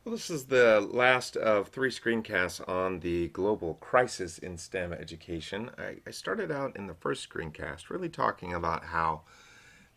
Well, this is the last of three screencasts on the global crisis in STEM education. I started out in the first screencast really talking about how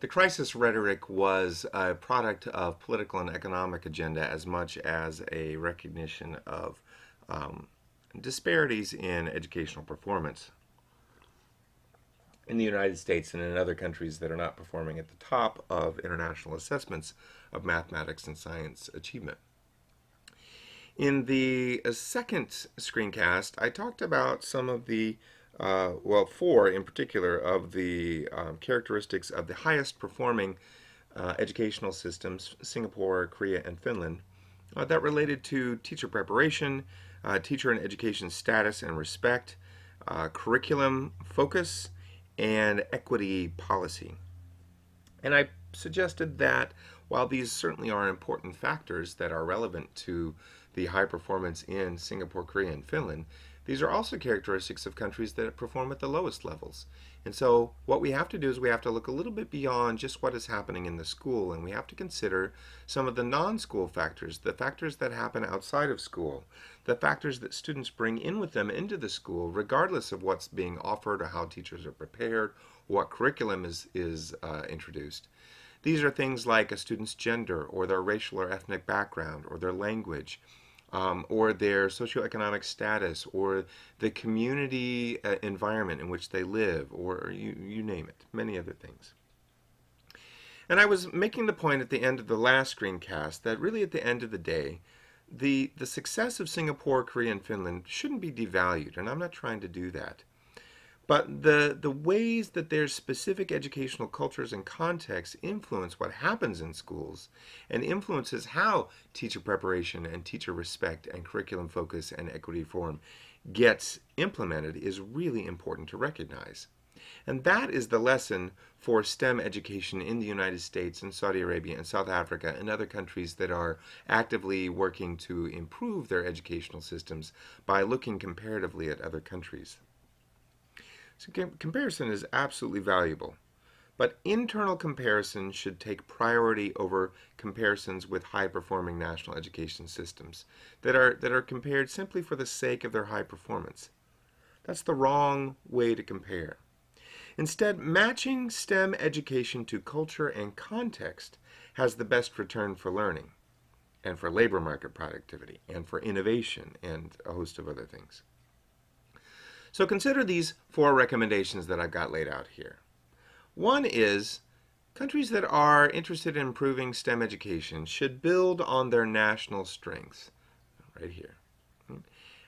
the crisis rhetoric was a product of political and economic agenda as much as a recognition of disparities in educational performance in the United States and in other countries that are not performing at the top of international assessments of mathematics and science achievement. In the second screencast, I talked about some of the, four in particular, of the characteristics of the highest performing educational systems, Singapore, Korea, and Finland, that related to teacher preparation, teacher and education status and respect, curriculum focus, and equity policy. And I suggested that while these certainly are important factors that are relevant to the high performance in Singapore, Korea, and Finland, these are also characteristics of countries that perform at the lowest levels. And so what we have to do is we have to look a little bit beyond just what is happening in the school, and we have to consider some of the non-school factors, the factors that happen outside of school, the factors that students bring in with them into the school, regardless of what's being offered or how teachers are prepared, or what curriculum is introduced. These are things like a student's gender, or their racial or ethnic background, or their language, or their socioeconomic status, or the community environment in which they live, or you name it, many other things. And I was making the point at the end of the last screencast that really at the end of the day, the success of Singapore, Korea, and Finland shouldn't be devalued, and I'm not trying to do that. But the ways that their specific educational cultures and contexts influence what happens in schools and influences how teacher preparation and teacher respect and curriculum focus and equity reform gets implemented is really important to recognize. And that is the lesson for STEM education in the United States and Saudi Arabia and South Africa and other countries that are actively working to improve their educational systems by looking comparatively at other countries. So comparison is absolutely valuable, but internal comparison should take priority over comparisons with high-performing national education systems that are compared simply for the sake of their high performance. That's the wrong way to compare. Instead, matching STEM education to culture and context has the best return for learning, and for labor market productivity, and for innovation, and a host of other things. So consider these four recommendations that I've got laid out here. One is countries that are interested in improving STEM education should build on their national strengths, right here.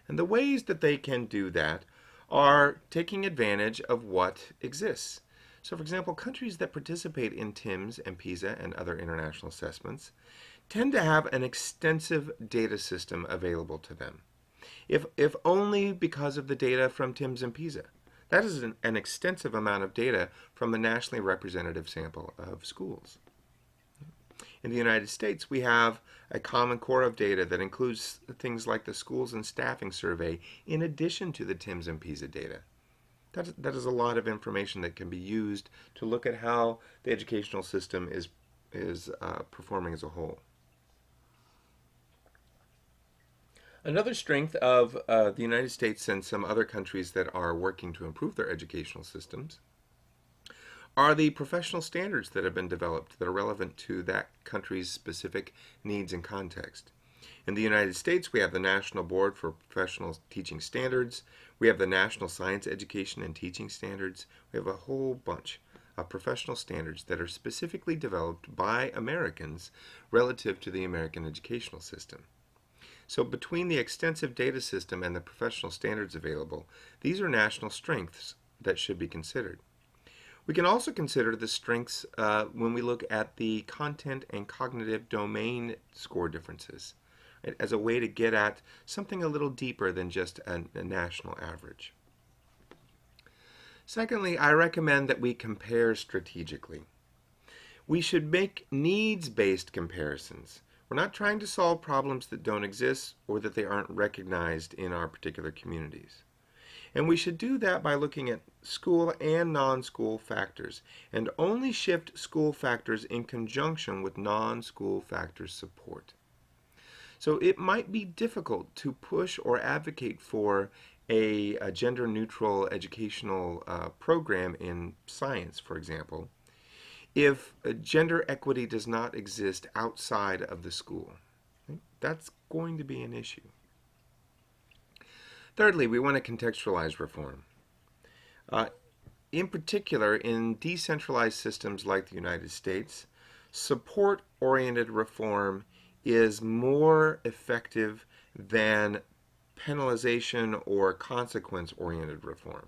And the ways that they can do that are taking advantage of what exists. So for example, countries that participate in TIMSS and PISA and other international assessments tend to have an extensive data system available to them. If only because of the data from TIMSS and PISA. That is an extensive amount of data from a nationally representative sample of schools. In the United States, we have a common core of data that includes things like the Schools and Staffing Survey in addition to the TIMSS and PISA data. That is a lot of information that can be used to look at how the educational system is performing as a whole. Another strength of the United States and some other countries that are working to improve their educational systems are the professional standards that have been developed that are relevant to that country's specific needs and context. In the United States, we have the National Board for Professional Teaching Standards. We have the National Science Education and Teaching Standards. We have a whole bunch of professional standards that are specifically developed by Americans relative to the American educational system. So between the extensive data system and the professional standards available, these are national strengths that should be considered. We can also consider the strengths when we look at the content and cognitive domain score differences, right, as a way to get at something a little deeper than just a national average. Secondly, I recommend that we compare strategically. We should make needs-based comparisons. We're not trying to solve problems that don't exist or that they aren't recognized in our particular communities. And we should do that by looking at school and non-school factors, and only shift school factors in conjunction with non-school factors support. So it might be difficult to push or advocate for a gender-neutral educational program in science, for example, if gender equity does not exist outside of the school. Right? That's going to be an issue. Thirdly, we want to contextualize reform. In particular, in decentralized systems like the United States, support-oriented reform is more effective than penalization or consequence-oriented reform.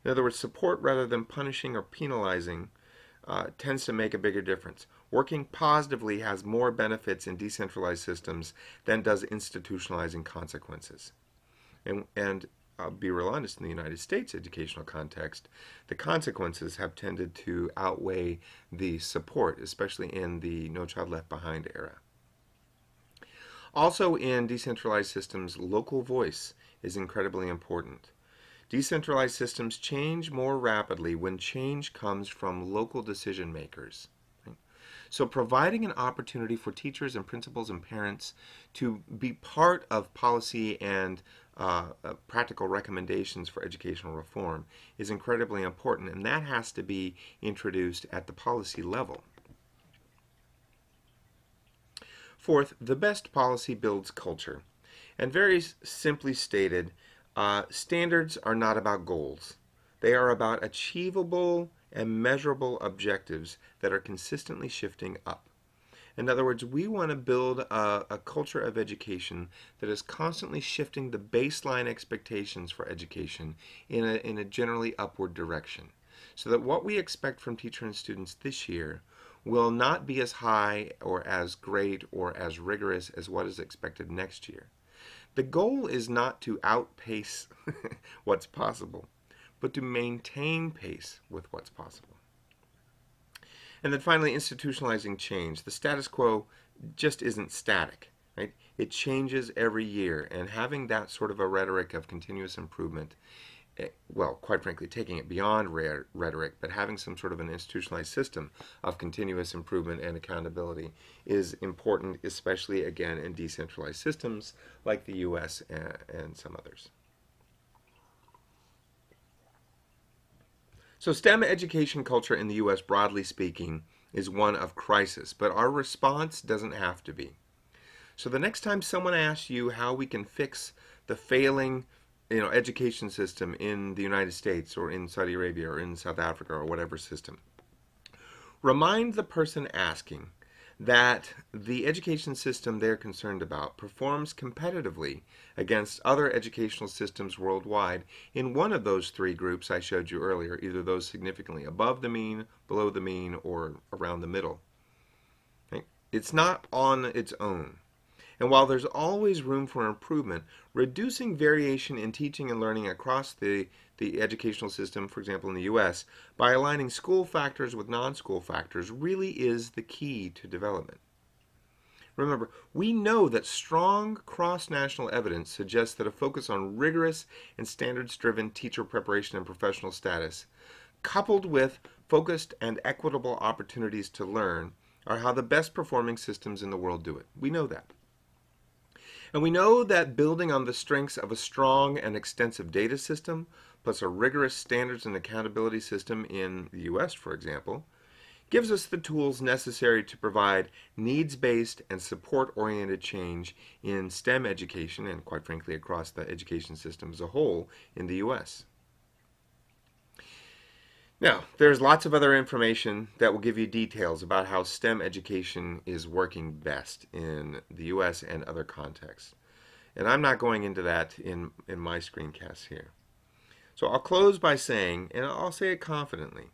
In other words, support rather than punishing or penalizing tends to make a bigger difference. Working positively has more benefits in decentralized systems than does institutionalizing consequences. And I'll be real honest, in the United States educational context, the consequences have tended to outweigh the support, especially in the No Child Left Behind era. Also, in decentralized systems, local voice is incredibly important. Decentralized systems change more rapidly when change comes from local decision makers. Right? So providing an opportunity for teachers and principals and parents to be part of policy and practical recommendations for educational reform is incredibly important, and that has to be introduced at the policy level. Fourth, the best policy builds culture. And very simply stated, standards are not about goals. They are about achievable and measurable objectives that are consistently shifting up. In other words, we want to build a culture of education that is constantly shifting the baseline expectations for education in a generally upward direction, so that what we expect from teachers and students this year will not be as high or as great or as rigorous as what is expected next year. The goal is not to outpace what's possible, but to maintain pace with what's possible. And then finally, institutionalizing change. The status quo just isn't static, right? It changes every year, and having that sort of a rhetoric of continuous improvement, well, quite frankly, taking it beyond rhetoric, but having some sort of an institutionalized system of continuous improvement and accountability is important, especially, again, in decentralized systems like the U.S. and some others. So STEM education culture in the U.S., broadly speaking, is one of crisis, but our response doesn't have to be. So the next time someone asks you how we can fix the failing education system in the United States or in Saudi Arabia or in South Africa or whatever system, remind the person asking that the education system they're concerned about performs competitively against other educational systems worldwide in one of those three groups I showed you earlier, either those significantly above the mean, below the mean, or around the middle. Right? It's not on its own. And while there's always room for improvement, reducing variation in teaching and learning across the educational system, for example in the U.S., by aligning school factors with non-school factors really is the key to development. Remember, we know that strong cross-national evidence suggests that a focus on rigorous and standards-driven teacher preparation and professional status, coupled with focused and equitable opportunities to learn, are how the best performing systems in the world do it. We know that. And we know that building on the strengths of a strong and extensive data system, plus a rigorous standards and accountability system in the U.S., for example, gives us the tools necessary to provide needs-based and support-oriented change in STEM education and, quite frankly, across the education system as a whole in the U.S. Now, there's lots of other information that will give you details about how STEM education is working best in the U.S. and other contexts. And I'm not going into that in my screencast here. So I'll close by saying, and I'll say it confidently,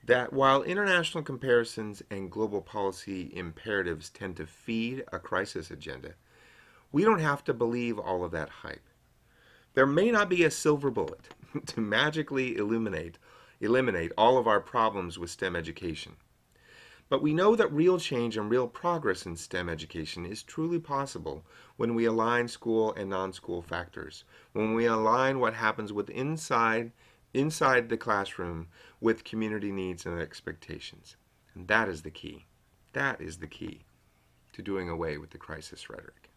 that while international comparisons and global policy imperatives tend to feed a crisis agenda, we don't have to believe all of that hype. There may not be a silver bullet to magically eliminate all of our problems with STEM education. But we know that real change and real progress in STEM education is truly possible when we align school and non-school factors, when we align what happens with inside the classroom with community needs and expectations. And that is the key. That is the key to to doing away with the crisis rhetoric.